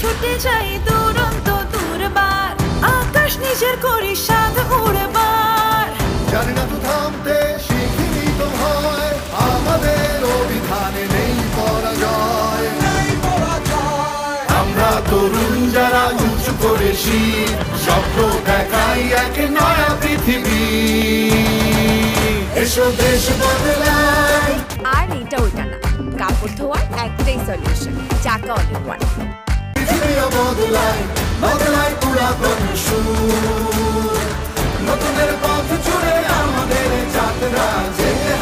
ছুটে যাই দুরন্ত দুর্বার, আকাশ নিজের করি সাধ উড়বার। জানি না তো থামতে, শিখিনি তো ভয়, আমাদের অভিধানে নেই পরাজয়। আমরা তরুণ যারা উঁচু করে শির, স্বপ্ন দেখাই এক নয়া পৃথিবী। এসো দেশ বদলাই। আর এটা ওইটা না, কাপড় ধোয়ার একটাই সলিউশন, চাকা অল ইন ওয়ান। পৃথিবীও বদলাই, বদলাই পুরাতন সুর, নতুনের পথ জুড়ে আমাদের যাত্রা যেতে